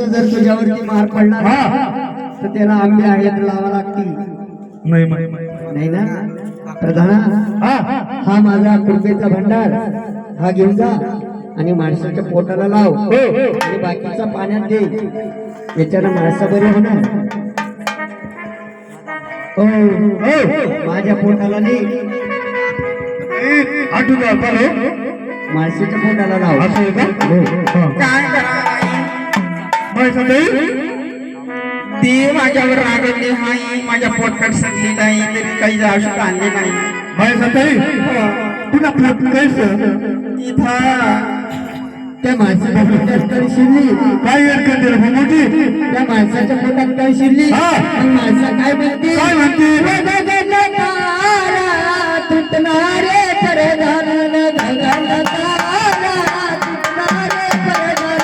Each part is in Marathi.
जर तुझ्यावरती मार पडला तर त्याला आंबे आहेत लावा लागतील. नाही ना प्रधाना, हा माझा कृपेचा भंडार हा घेऊन जा आणि माणसाच्या पोटाला लाव आणि बाकीचा पाण्यात दे. याच्यानं माणसं बरे होणार. माझ्या पोटाला नाही, माणसाच्या पोटाला लाव. काय करा ती माझ्यावर रागवली नाही, माझ्या पोटकात सगळी नाही, तरी काही औषध आणले नाही. इथं त्या माणसाच्या पोटात काय शिरली? काय अडकत मोठी त्या माणसाच्या पोटात काय शिरली? माणसा काय म्हणते? तुटणारे परधान गगन तारा, तुटणारे परधान.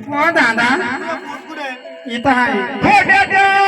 हो दादा इथं आहे.